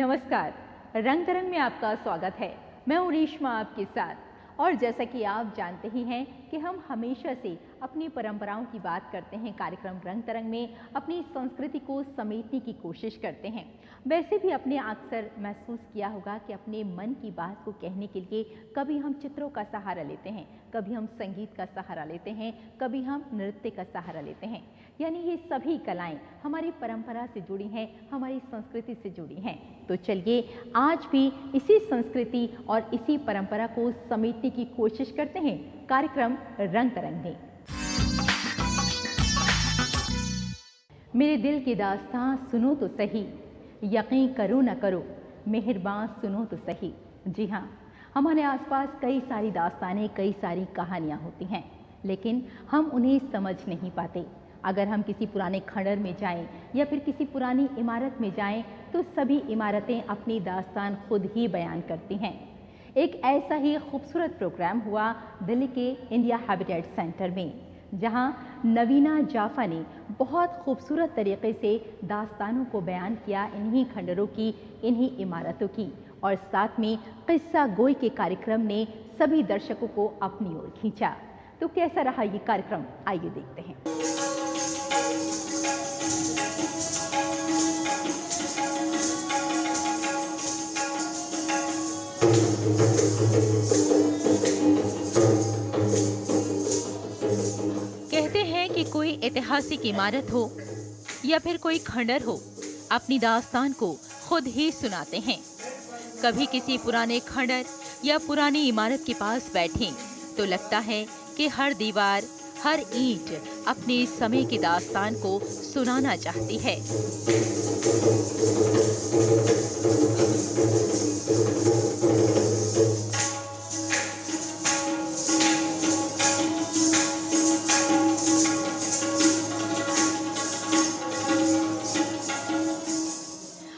नमस्कार। रंग तरंग में आपका स्वागत है। मैं हूं रेशमा आपके साथ। और जैसा कि आप जानते ही हैं कि हम हमेशा से अपनी परंपराओं की बात करते हैं, कार्यक्रम रंग तरंग में अपनी संस्कृति को समेटने की कोशिश करते हैं। वैसे भी आपने अक्सर महसूस किया होगा कि अपने मन की बात को कहने के लिए कभी हम चित्रों का सहारा लेते हैं, कभी हम संगीत का सहारा लेते हैं, कभी हम नृत्य का सहारा लेते हैं। यानी ये सभी कलाएं हमारी परंपरा से जुड़ी हैं, हमारी संस्कृति से जुड़ी हैं। तो चलिए आज भी इसी संस्कृति और इसी परंपरा को समेटने की कोशिश करते हैं कार्यक्रम रंग तरंग में। मेरे दिल की दास्तां सुनो तो सही, यकीन करो न करो, मेहरबान सुनो तो सही। जी हाँ, हमारे आसपास कई सारी दास्तानें, कई सारी कहानियाँ होती हैं, लेकिन हम उन्हें समझ नहीं पाते। अगर हम किसी पुराने खंडर में जाएं या फिर किसी पुरानी इमारत में जाएं तो सभी इमारतें अपनी दास्तान खुद ही बयान करती हैं। एक ऐसा ही खूबसूरत प्रोग्राम हुआ दिल्ली के इंडिया हैबिटेट सेंटर में, जहां नवीना जाफा ने बहुत खूबसूरत तरीके से दास्तानों को बयान किया, इन्हीं खंडरों की, इन्हीं इमारतों की। और साथ में किस्सा गोई के कार्यक्रम ने सभी दर्शकों को अपनी ओर खींचा। तो कैसा रहा ये कार्यक्रम, आइए देखते हैं। कहते हैं कि कोई ऐतिहासिक इमारत हो या फिर कोई खंडर हो, अपनी दास्तान को खुद ही सुनाते हैं। कभी किसी पुराने खंडर या पुरानी इमारत के पास बैठें तो लगता है कि हर दीवार, हर ईंट अपने समय की दास्तान को सुनाना चाहती है।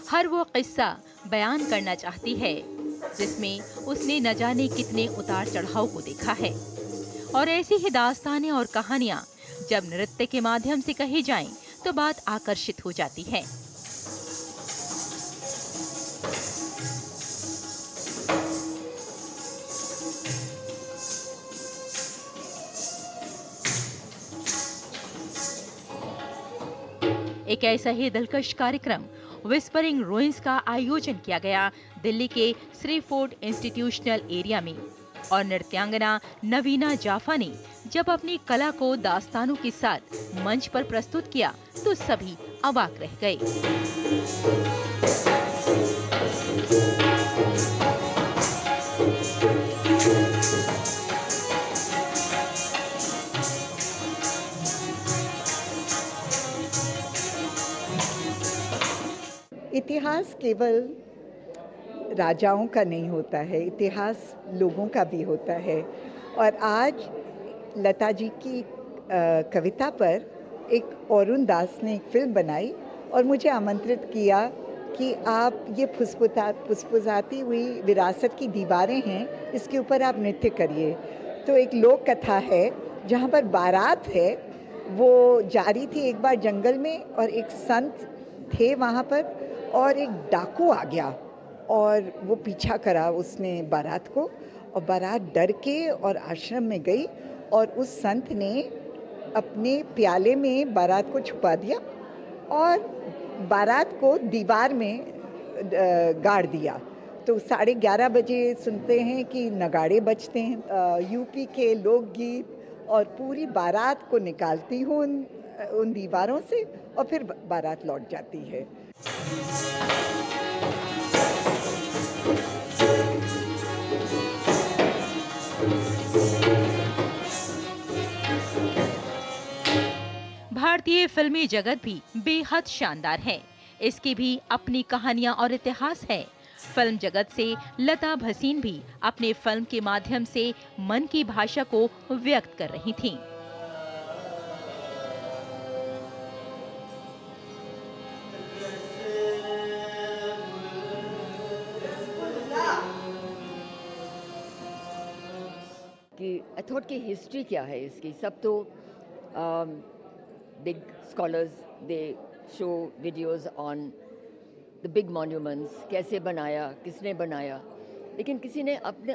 हर वो किस्सा बयान करना चाहती है जिसमें उसने न जाने कितने उतार चढ़ाव को देखा है। और ऐसी ही दास्तानें और कहानियां जब नृत्य के माध्यम से कही जाएं तो बात आकर्षित हो जाती है। एक ऐसा ही दिलकश कार्यक्रम विस्परिंग रूइंस का आयोजन किया गया दिल्ली के श्री फोर्ट इंस्टीट्यूशनल एरिया में। और नृत्यांगना नवीना जाफा ने जब अपनी कला को दास्तानों के साथ मंच पर प्रस्तुत किया तो सभी अवाक रह गए। इतिहास केवल राजाओं का नहीं होता है, इतिहास लोगों का भी होता है। और आज लता जी की कविता पर एक अरुण दास ने एक फिल्म बनाई और मुझे आमंत्रित किया कि आप ये फुसफुसाती हुई विरासत की दीवारें हैं, इसके ऊपर आप नृत्य करिए। तो एक लोक कथा है जहाँ पर बारात है, वो जा रही थी एक बार जंगल में और एक संत थे वहाँ पर और एक डाकू आ गया और वो पीछा करा उसने बारात को और बारात डर के और आश्रम में गई और उस संत ने अपने प्याले में बारात को छुपा दिया और बारात को दीवार में गाड़ दिया। तो 11:30 बजे सुनते हैं कि नगाड़े बजते हैं, यूपी के लोकगीत, और पूरी बारात को निकालती हूँ उन दीवारों से और फिर बारात लौट जाती है। भारतीय फिल्मी जगत भी बेहद शानदार है। इसकी भी अपनी कहानियां और इतिहास है। फिल्म जगत से लता भसीन भी अपने फिल्म के माध्यम से मन की भाषा को व्यक्त कर रही थीं। कि एथॉट की हिस्ट्री क्या है इसकी। सब तो big scholars they show videos on the big monuments कैसे बनाया, किसने बनाया, लेकिन किसी ने अपने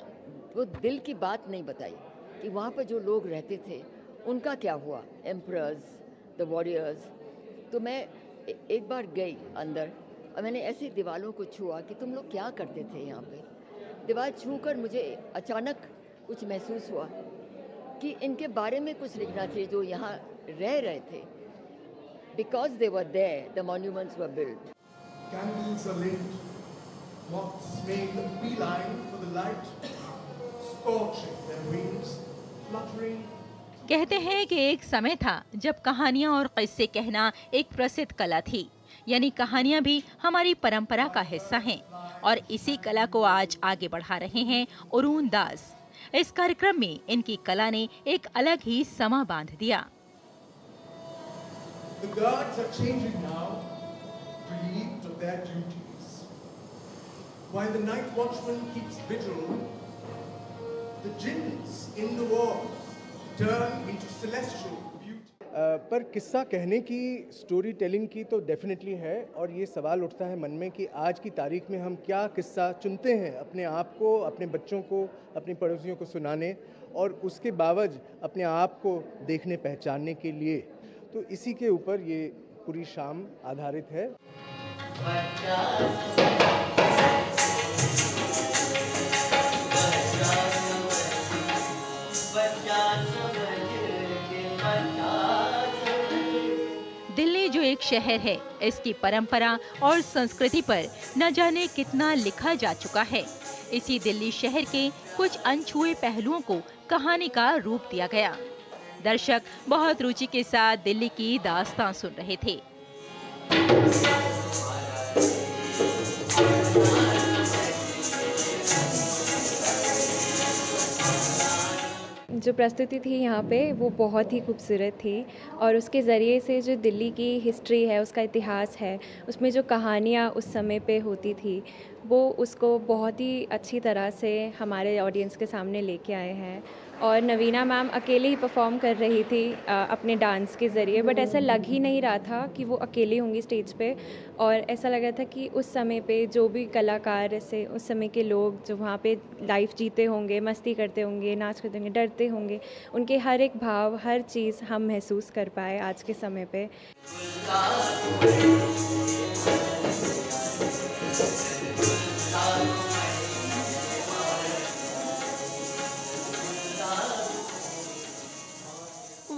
वो दिल की बात नहीं बताई कि वहाँ पर जो लोग रहते थे उनका क्या हुआ, एम्परर्स, द वॉरियर्स। तो मैं एक बार गई अंदर और मैंने ऐसी दीवारों को छुआ कि तुम लोग क्या करते थे यहाँ पे। दीवार छूकर मुझे अचानक कुछ महसूस हुआ कि इनके बारे में कुछ लिखना चाहिए जो यहाँ रह रहे थे। Because they were there the monuments were built. Candles are lit, moths make a beeline for the light, scorching their wings, fluttering. कहते हैं कि एक समय था जब कहानियां और किस्से कहना एक प्रसिद्ध कला थी, यानी कहानियां भी हमारी परंपरा का हिस्सा हैं और इसी कला को आज आगे बढ़ा रहे हैं अरुण दास। इस कार्यक्रम में इनकी कला ने एक अलग ही समा बांध दिया। The guards are changing now, relieved of their duties. While the night watchman keeps vigil, the jinns in the walls turn into celestial beauty. पर किस्सा कहने की, स्टोरी टेलिंग की तो डेफिनेटली है, और ये सवाल उठता है मन में कि आज की तारीख में हम क्या किस्सा चुनते हैं अपने आप को, अपने बच्चों को, अपने पड़ोसियों को सुनाने, और उसके बावजूद अपने आप को देखने पहचानने के लिए। तो इसी के ऊपर ये पूरी शाम आधारित है। दिल्ली जो एक शहर है, इसकी परंपरा और संस्कृति पर न जाने कितना लिखा जा चुका है। इसी दिल्ली शहर के कुछ अनछुए पहलुओं को कहानी का रूप दिया गया। दर्शक बहुत रुचि के साथ दिल्ली की दास्तां सुन रहे थे। जो प्रस्तुति थी यहाँ पे वो बहुत ही खूबसूरत थी, और उसके ज़रिए से जो दिल्ली की हिस्ट्री है, उसका इतिहास है, उसमें जो कहानियाँ उस समय पे होती थी, वो उसको बहुत ही अच्छी तरह से हमारे ऑडियंस के सामने लेके आए हैं। और नवीना मैम अकेले ही परफॉर्म कर रही थी अपने डांस के ज़रिए, बट ऐसा लग ही नहीं रहा था कि वो अकेली होंगी स्टेज पे। और ऐसा लग रहा था कि उस समय पे जो भी कलाकार, ऐसे उस समय के लोग जो वहाँ पे लाइफ जीते होंगे, मस्ती करते होंगे, नाच करते होंगे, डरते होंगे, उनके हर एक भाव, हर चीज़ हम महसूस कर पाए आज के समय पे।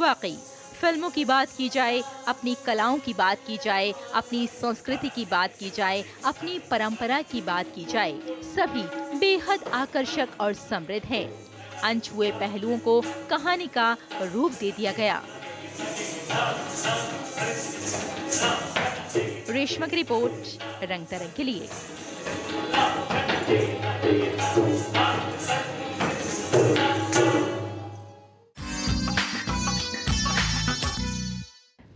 वाकई फिल्मों की बात की जाए, अपनी कलाओं की बात की जाए, अपनी संस्कृति की बात की जाए, अपनी परंपरा की बात की जाए, सभी बेहद आकर्षक और समृद्ध हैं। अनछुए पहलुओं को कहानी का रूप दे दिया गया। रेशमा की रिपोर्ट, रंग तरंग के लिए।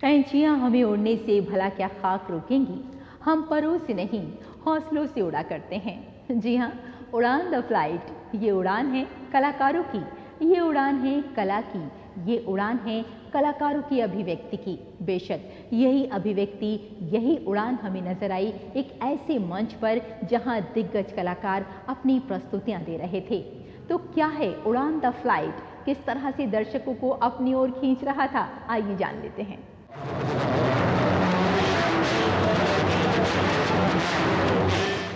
कैंचियां हमें उड़ने से भला क्या खाक रोकेंगी, हम परों से नहीं हौसलों से उड़ा करते हैं। जी हाँ, उड़ान द फ्लाइट, ये उड़ान है कलाकारों की, ये उड़ान है कला की, ये उड़ान है कलाकारों की अभिव्यक्ति की। बेशक यही अभिव्यक्ति, यही उड़ान हमें नजर आई एक ऐसे मंच पर जहां दिग्गज कलाकार अपनी प्रस्तुतियां दे रहे थे। तो क्या है उड़ान द फ्लाइट, किस तरह से दर्शकों को अपनी ओर खींच रहा था, आइए जान लेते हैं।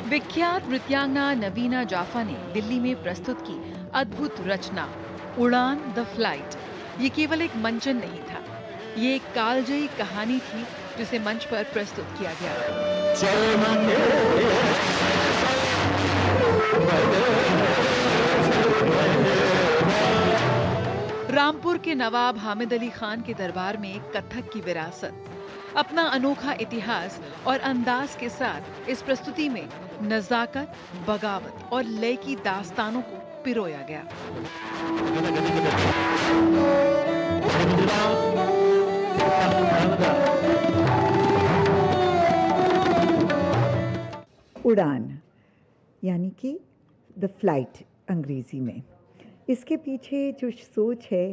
विख्यात नृत्यांगना नवीना जाफा ने दिल्ली में प्रस्तुत की अद्भुत रचना उड़ान द फ्लाइट। ये केवल एक मंचन नहीं था, ये एक कालजयी कहानी थी जिसे मंच पर प्रस्तुत किया गया। रामपुर के नवाब हामिद अली खान के दरबार में कथक की विरासत, अपना अनोखा इतिहास और अंदाज के साथ इस प्रस्तुति में नजाकत, बगावत और लय की दास्तानों को पिरोया गया। उड़ान यानी कि द फ्लाइट अंग्रेज़ी में, इसके पीछे जो सोच है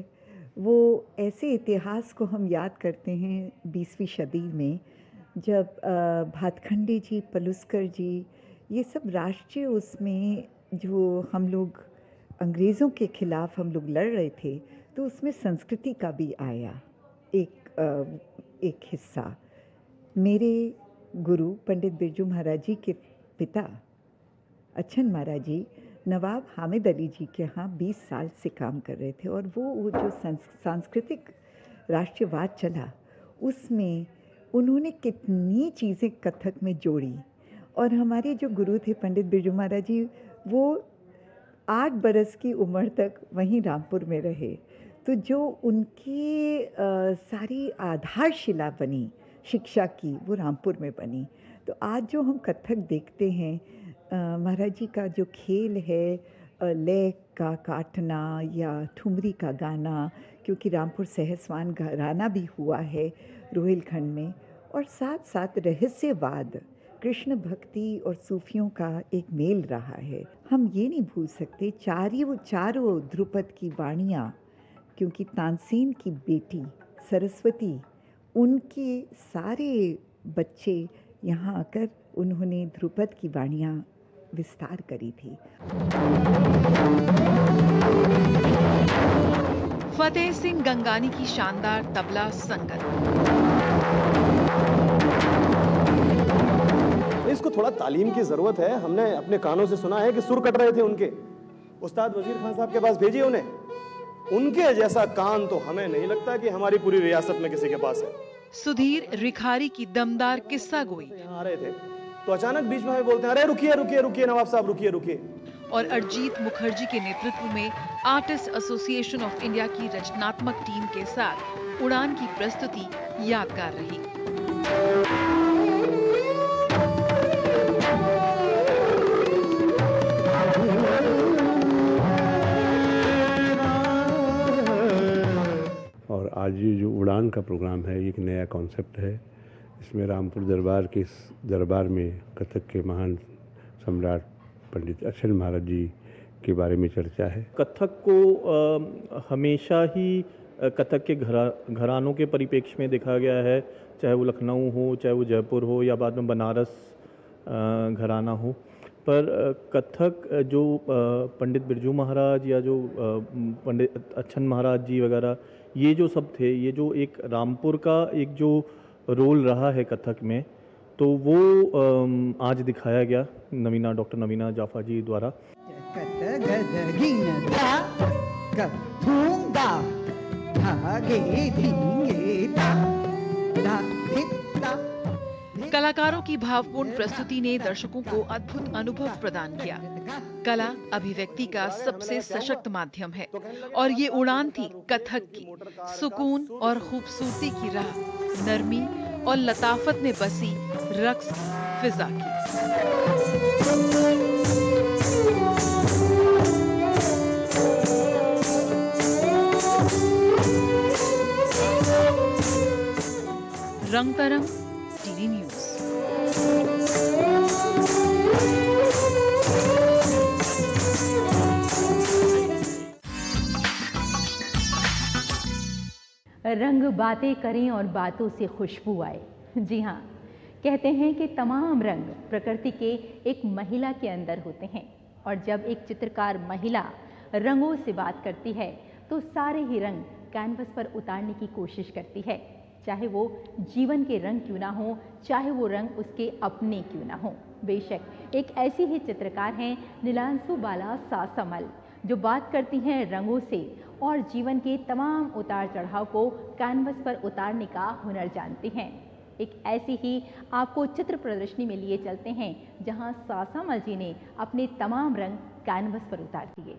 वो ऐसे इतिहास को हम याद करते हैं 20वीं सदी में जब भातखंडे जी, पलुस्कर जी, ये सब राष्ट्रीय उसमें जो हम लोग अंग्रेज़ों के ख़िलाफ़ हम लोग लड़ रहे थे, तो उसमें संस्कृति का भी आया एक हिस्सा। मेरे गुरु पंडित बिरजू महाराज जी के पिता अच्छन महाराज जी नवाब हामिद अली जी के यहाँ 20 साल से काम कर रहे थे, और वो जो सांस्कृतिक राष्ट्रवाद चला उसमें उन्होंने कितनी चीज़ें कथक में जोड़ी। और हमारे जो गुरु थे पंडित बिरजू महाराज जी, वो 8 बरस की उम्र तक वहीं रामपुर में रहे। तो जो उनकी सारी आधारशिला बनी शिक्षा की, वो रामपुर में बनी। तो आज जो हम कथक देखते हैं, महाराज जी का जो खेल है, लय का काटना या ठुमरी का गाना, क्योंकि रामपुर सहसवान घराना भी हुआ है रोहिलखंड में, और साथ साथ रहस्यवाद, कृष्ण भक्ति और सूफियों का एक मेल रहा है। हम ये नहीं भूल सकते चारों ध्रुपद की वाणियाँ, क्योंकि तानसेन की बेटी सरस्वती, उनके सारे बच्चे यहाँ आकर उन्होंने ध्रुपद की वाणियाँ विस्तार करी थी। फतेह सिंह गंगानी की शानदार तबला संगत। इसको थोड़ा तालीम की जरूरत है। हमने अपने कानों से सुना है कि सुर कट रहे थे उनके। उस्ताद वजीर खान साहब के पास भेजिए उन्हें। उनके जैसा कान तो हमें नहीं लगता कि हमारी पूरी रियासत में किसी के पास है। सुधीर रिखारी की दमदार किस्सा गोई। यहाँ आ रहे थे तो अचानक बीच में हमें बोलते हैं, अरे रुकिए रुकिए रुकिए नवाब साहब, रुकिए रुकिए। और अरजीत मुखर्जी के नेतृत्व में आर्टिस्ट एसोसिएशन ऑफ इंडिया की रचनात्मक टीम के साथ उड़ान की प्रस्तुति यादगार रही। और आज ये जो उड़ान का प्रोग्राम है, एक नया कॉन्सेप्ट है। इसमें रामपुर दरबार के दरबार में कथक के महान सम्राट पंडित अच्छन महाराज जी के बारे में चर्चा है। कथक को हमेशा ही कथक के घरानों के परिप्रेक्ष्य में देखा गया है, चाहे वो लखनऊ हो, चाहे वो जयपुर हो, या बाद में बनारस घराना हो। पर कथक जो पंडित बिरजू महाराज या जो पंडित अच्छन महाराज जी वगैरह, ये जो सब थे, ये जो एक रामपुर का एक जो रोल रहा है कथक में, तो वो आज दिखाया गया डॉक्टर नवीना जाफा जी द्वारा। कलाकारों की भावपूर्ण प्रस्तुति ने दर्शकों को अद्भुत अनुभव प्रदान किया। कला अभिव्यक्ति का सबसे सशक्त माध्यम है और ये उड़ान थी कथक की। सुकून और खूबसूरती की राह, नरमी और लताफत में बसी रक्स फिजा की। रंग तरंग, टीवी न्यूज़। रंग बातें करें और बातों से खुशबू आए। जी हाँ, कहते हैं कि तमाम रंग प्रकृति के एक महिला के अंदर होते हैं, और जब एक चित्रकार महिला रंगों से बात करती है तो सारे ही रंग कैनवस पर उतारने की कोशिश करती है, चाहे वो जीवन के रंग क्यों ना हो, चाहे वो रंग उसके अपने क्यों ना हो। बेशक एक ऐसी ही चित्रकार हैं नीलांशु बाला सासमल, जो बात करती हैं रंगों से और जीवन के तमाम उतार चढ़ाव को कैनवस पर उतारने का हुनर जानती हैं। एक ऐसी ही आपको चित्र प्रदर्शनी में लिए चलते हैं जहां सासमल जी ने अपने तमाम रंग कैनवस पर उतार दिए।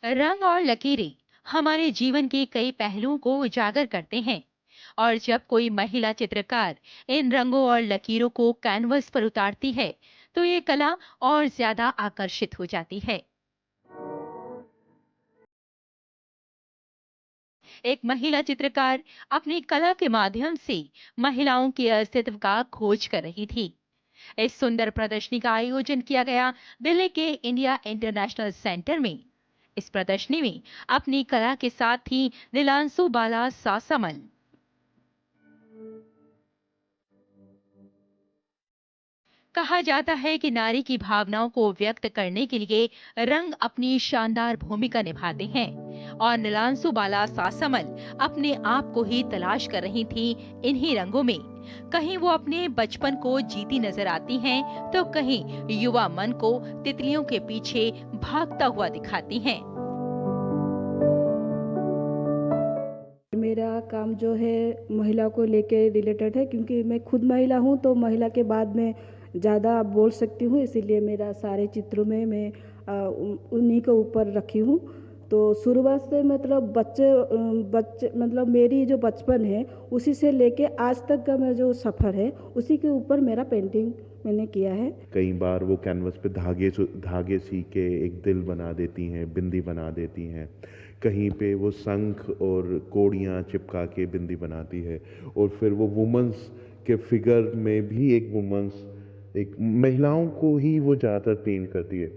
रंग और लकीरें हमारे जीवन के कई पहलुओं को उजागर करते हैं, और जब कोई महिला चित्रकार इन रंगों और लकीरों को कैनवस पर उतारती है तो ये कला और ज्यादा आकर्षित हो जाती है। एक महिला चित्रकार अपनी कला के माध्यम से महिलाओं के अस्तित्व का खोज कर रही थी। इस सुंदर प्रदर्शनी का आयोजन किया गया दिल्ली के इंडिया इंटरनेशनल सेंटर में। इस प्रदर्शनी में अपनी कला के साथ ही नीलांशु बाला सासमल, कहा जाता है कि नारी की भावनाओं को व्यक्त करने के लिए रंग अपनी शानदार भूमिका निभाते हैं और नीलांशु बाला सासमल अपने आप को ही तलाश कर रही थी इन्हीं रंगों में। कहीं वो अपने बचपन को जीती नजर आती हैं, तो कहीं युवा मन को तितलियों के पीछे भागता हुआ दिखाती हैं। मेरा काम जो है महिला को लेके रिलेटेड है, क्योंकि मैं खुद महिला हूँ, तो महिला के बाद में ज़्यादा बोल सकती हूँ, इसीलिए मेरा सारे चित्रों में मैं उन्हीं के ऊपर रखी हूँ। तो शुरुआत से मतलब बच्चे मतलब मेरी जो बचपन है उसी से लेके आज तक का मेरा जो सफ़र है उसी के ऊपर मेरा पेंटिंग मैंने किया है। कई बार वो कैनवस पे धागे सी के एक दिल बना देती हैं, बिंदी बना देती हैं। कहीं पे वो शंख और कोड़ियाँ चिपका के बिंदी बनाती है, और फिर वो वुमेंस के फिगर में भी एक महिलाओं को ही वो ज़्यादातर पेंट करती है।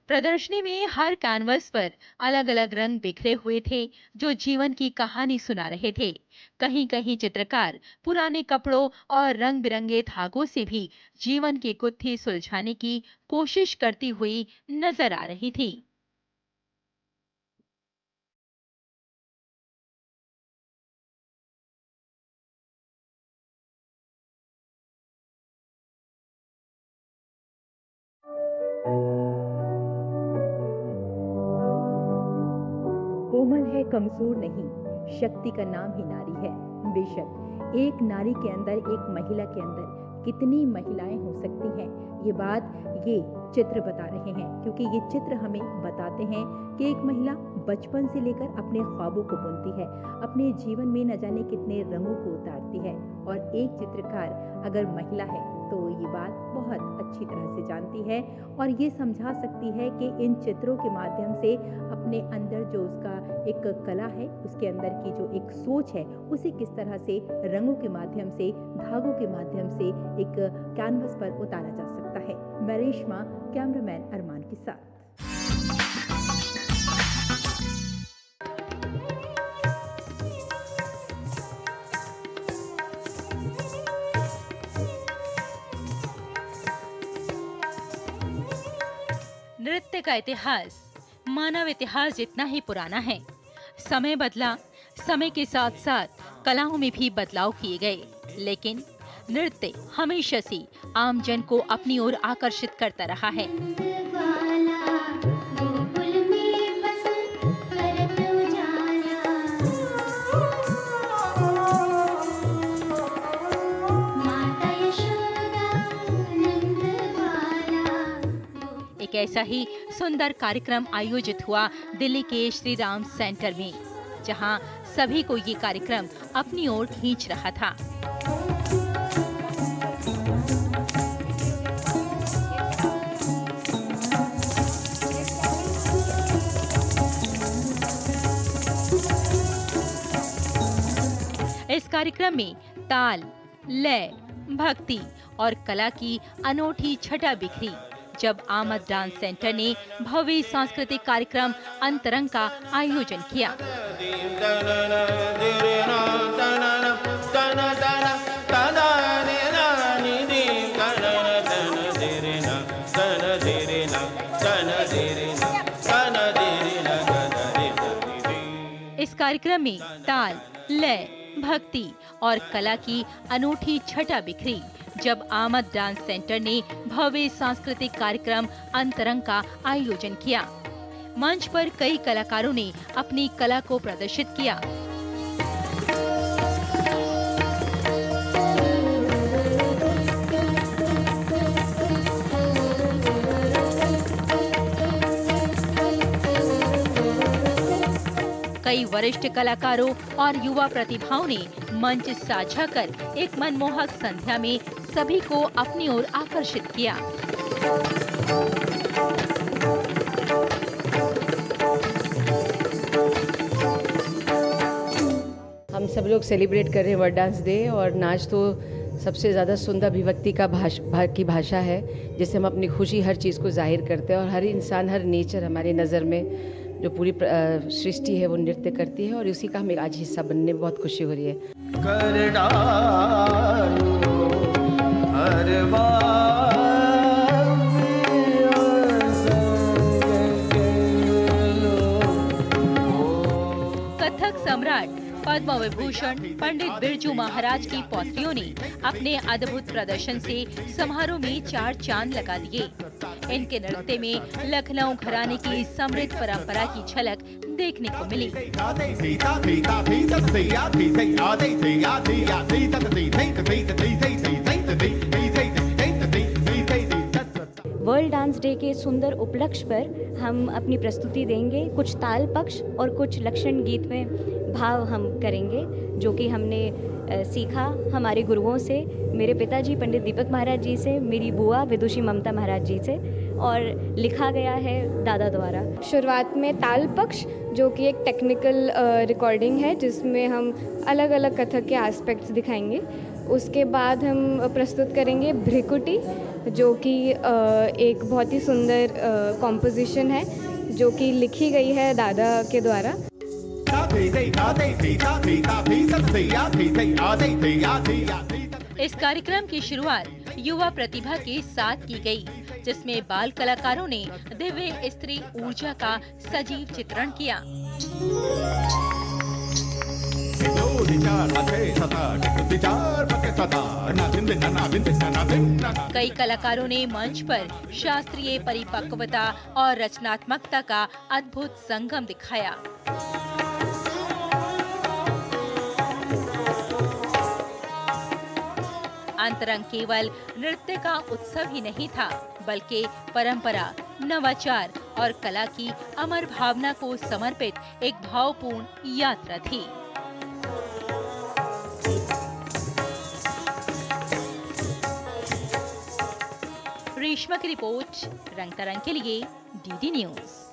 प्रदर्शनी में हर कैनवस पर अलग अलग रंग बिखरे हुए थे जो जीवन की कहानी सुना रहे थे। कहीं कहीं चित्रकार पुराने कपड़ों और रंग बिरंगे धागों से भी जीवन की गुत्थी सुलझाने की कोशिश करती हुई नजर आ रही थी। कोमल है, कमजोर नहीं, शक्ति का नाम ही नारी है। बेशक एक नारी के अंदर, एक महिला के अंदर कितनी महिलाएं हो सकती हैं, ये बात ये चित्र बता रहे हैं, क्योंकि ये चित्र हमें बताते हैं कि एक महिला बचपन से लेकर अपने ख्वाबों को बुनती है, अपने जीवन में न जाने कितने रंगों को उतारती है, और एक चित्रकार अगर महिला है तो ये बात बहुत अच्छी तरह से जानती है और ये समझा सकती है कि इन चित्रों के माध्यम से अपने अंदर जो उसका एक कला है, उसके अंदर की जो एक सोच है, उसे किस तरह से रंगों के माध्यम से, धागों के माध्यम से एक कैनवस पर उतारा जा सकता है। मैं रेशमा, कैमरामैन अरमान के साथ। नृत्य का इतिहास मानव इतिहास जितना ही पुराना है। समय बदला, समय के साथ साथ कलाओं में भी बदलाव किए गए, लेकिन नृत्य हमेशा से आम जन को अपनी ओर आकर्षित करता रहा है। एक ऐसा ही सुंदर कार्यक्रम आयोजित हुआ दिल्ली के श्री राम सेंटर में, जहां सभी को ये कार्यक्रम अपनी ओर खींच रहा था। इस कार्यक्रम में ताल, लय, भक्ति और कला की अनोखी छटा बिखरी जब आमद डांस सेंटर ने भव्य सांस्कृतिक कार्यक्रम अंतरंग का आयोजन किया। इस कार्यक्रम में ताल, लय, भक्ति और कला की अनूठी छटा बिखरी जब आमद डांस सेंटर ने भव्य सांस्कृतिक कार्यक्रम अंतरंग का आयोजन किया। मंच पर कई कलाकारों ने अपनी कला को प्रदर्शित किया। कई वरिष्ठ कलाकारों और युवा प्रतिभाओं ने मंच साझा कर एक मनमोहक संध्या में सभी को अपनी ओर आकर्षित किया। हम सब लोग सेलिब्रेट कर रहे हैं वर्ल्ड डांस डे, और नाच तो सबसे ज़्यादा सुंदर अभिव्यक्ति की भाषा है, जिससे हम अपनी खुशी हर चीज़ को जाहिर करते हैं। और हर इंसान, हर नेचर हमारी नज़र में जो पूरी सृष्टि है वो नृत्य करती है, और उसी का हमें आज हिस्सा बनने में बहुत खुशी हो रही है। कर डालो हर कथक सम्राट पद्म विभूषण पंडित बिरजू महाराज की पौत्रियों ने अपने अद्भुत प्रदर्शन से समारोह में 4 चांद लगा दिए। इनके नृत्य में लखनऊ घराने की समृद्ध परंपरा की झलक देखने को मिली। वर्ल्ड डांस डे के सुंदर उपलक्ष्य पर हम अपनी प्रस्तुति देंगे। कुछ ताल पक्ष और कुछ लक्षण गीत में भाव हम करेंगे, जो कि हमने सीखा हमारे गुरुओं से, मेरे पिताजी पंडित दीपक महाराज जी से, मेरी बुआ विदुषी ममता महाराज जी से, और लिखा गया है दादा द्वारा। शुरुआत में ताल पक्ष, जो कि एक टेक्निकल रिकॉर्डिंग है जिसमें हम अलग अलग कथक के एस्पेक्ट्स दिखाएंगे। उसके बाद हम प्रस्तुत करेंगे भ्रिकुटी, जो कि एक बहुत ही सुंदर कॉम्पोजिशन है, जो कि लिखी गई है दादा के द्वारा। इस कार्यक्रम की शुरुआत युवा प्रतिभा के साथ की गई, जिसमें बाल कलाकारों ने दिव्य स्त्री ऊर्जा का सजीव चित्रण किया। कई कलाकारों ने मंच पर शास्त्रीय परिपक्वता और रचनात्मकता का अद्भुत संगम दिखाया। अंतरंग केवल नृत्य का उत्सव ही नहीं था, बल्कि परंपरा, नवाचार और कला की अमर भावना को समर्पित एक भावपूर्ण यात्रा थी। रेशमा की रिपोर्ट, रंग तरंग के लिए डीडी न्यूज।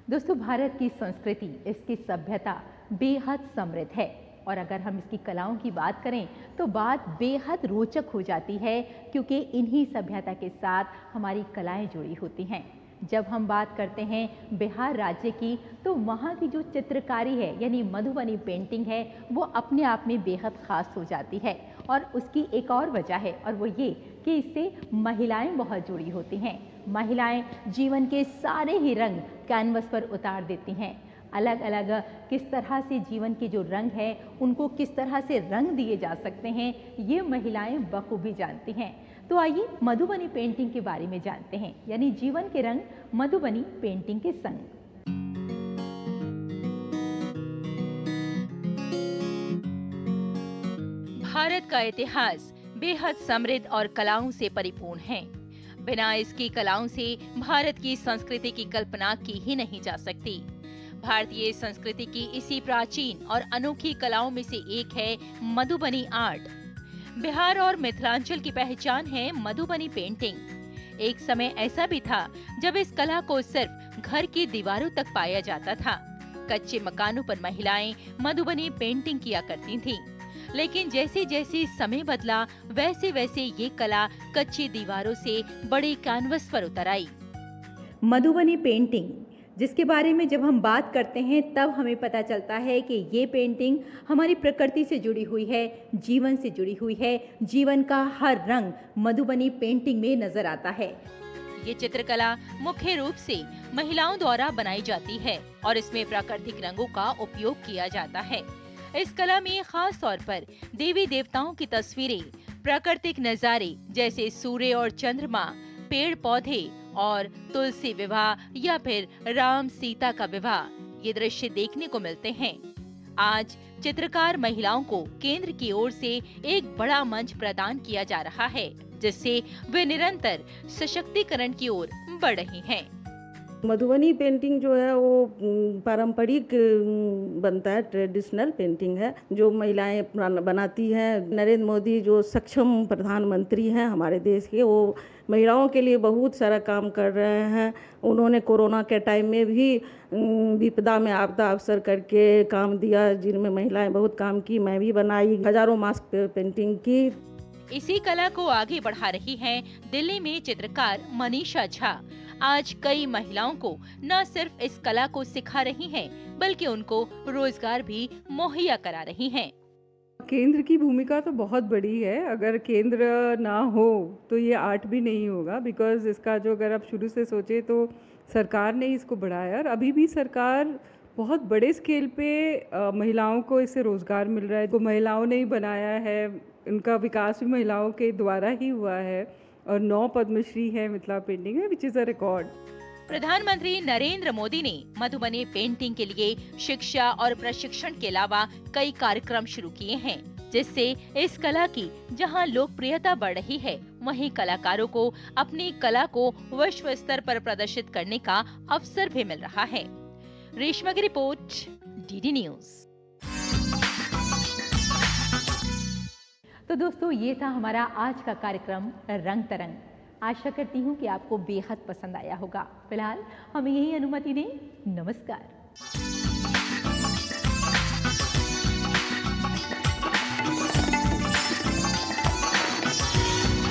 दोस्तों, भारत की संस्कृति, इसकी सभ्यता बेहद समृद्ध है, और अगर हम इसकी कलाओं की बात करें तो बात बेहद रोचक हो जाती है, क्योंकि इन्हीं सभ्यता के साथ हमारी कलाएं जुड़ी होती हैं। जब हम बात करते हैं बिहार राज्य की, तो वहाँ की जो चित्रकारी है, यानी मधुबनी पेंटिंग है, वो अपने आप में बेहद ख़ास हो जाती है। और उसकी एक और वजह है, और वो ये कि इससे महिलाएं बहुत जुड़ी होती हैं। महिलाएं जीवन के सारे ही रंग कैनवस पर उतार देती हैं। अलग अलग किस तरह से जीवन के जो रंग हैं, उनको किस तरह से रंग दिए जा सकते हैं, ये महिलाएं बखूबी जानती हैं। तो आइए मधुबनी पेंटिंग के बारे में जानते हैं, यानी जीवन के रंग मधुबनी पेंटिंग के संग। भारत का इतिहास बेहद समृद्ध और कलाओं से परिपूर्ण है। बिना इसकी कलाओं से भारत की संस्कृति की कल्पना की ही नहीं जा सकती। भारतीय संस्कृति की इसी प्राचीन और अनोखी कलाओं में से एक है मधुबनी आर्ट। बिहार और मिथिलांचल की पहचान है मधुबनी पेंटिंग। एक समय ऐसा भी था जब इस कला को सिर्फ घर की दीवारों तक पाया जाता था। कच्चे मकानों पर महिलाएं मधुबनी पेंटिंग किया करती थीं। लेकिन जैसे जैसे समय बदला, वैसे वैसे ये कला कच्ची दीवारों से बड़े कैनवस पर उतर आई। मधुबनी पेंटिंग, जिसके बारे में जब हम बात करते हैं तब हमें पता चलता है कि ये पेंटिंग हमारी प्रकृति से जुड़ी हुई है, जीवन से जुड़ी हुई है। जीवन का हर रंग मधुबनी पेंटिंग में नजर आता है। ये चित्रकला मुख्य रूप से महिलाओं द्वारा बनाई जाती है और इसमें प्राकृतिक रंगों का उपयोग किया जाता है। इस कला में खास तौर पर देवी देवताओं की तस्वीरें, प्राकृतिक नजारे जैसे सूर्य और चंद्रमा, पेड़ पौधे और तुलसी विवाह या फिर राम सीता का विवाह, ये दृश्य देखने को मिलते हैं। आज चित्रकार महिलाओं को केंद्र की ओर से एक बड़ा मंच प्रदान किया जा रहा है, जिससे वे निरंतर सशक्तिकरण की ओर बढ़ रही हैं। मधुबनी पेंटिंग जो है वो पारंपरिक बनता है, ट्रेडिशनल पेंटिंग है जो महिलाएं बनाती हैं। नरेंद्र मोदी जो सक्षम प्रधानमंत्री हैं हमारे देश के, वो महिलाओं के लिए बहुत सारा काम कर रहे हैं। उन्होंने कोरोना के टाइम में भी विपदा में आपदा अवसर करके काम दिया, जिनमें महिलाएं बहुत काम की। मैं भी बनाई, हजारों मास्क पेंटिंग की। इसी कला को आगे बढ़ा रही हैं दिल्ली में चित्रकार मनीषा झा। आज कई महिलाओं को न सिर्फ इस कला को सिखा रही हैं, बल्कि उनको रोजगार भी मुहैया करा रही हैं। केंद्र की भूमिका तो बहुत बड़ी है। अगर केंद्र ना हो तो ये आर्ट भी नहीं होगा, बिकॉज इसका जो अगर आप शुरू से सोचे तो सरकार ने इसको बढ़ाया, और अभी भी सरकार बहुत बड़े स्केल पे महिलाओं को इससे रोज़गार मिल रहा है। तो महिलाओं ने ही बनाया है, उनका विकास भी महिलाओं के द्वारा ही हुआ है, और 9 पद्मश्री है मिथिला पेंटिंग में, विच इज़ अ रिकॉर्ड। प्रधानमंत्री नरेंद्र मोदी ने मधुबनी पेंटिंग के लिए शिक्षा और प्रशिक्षण के अलावा कई कार्यक्रम शुरू किए हैं, जिससे इस कला की जहां लोकप्रियता बढ़ रही है, वहीं कलाकारों को अपनी कला को विश्व स्तर पर प्रदर्शित करने का अवसर भी मिल रहा है। रेशमा की रिपोर्ट, डीडी न्यूज। तो दोस्तों, ये था हमारा आज का कार्यक्रम रंग तरंग। आशा करती हूँ कि आपको बेहद पसंद आया होगा। फिलहाल हमें यही अनुमति दें। नमस्कार।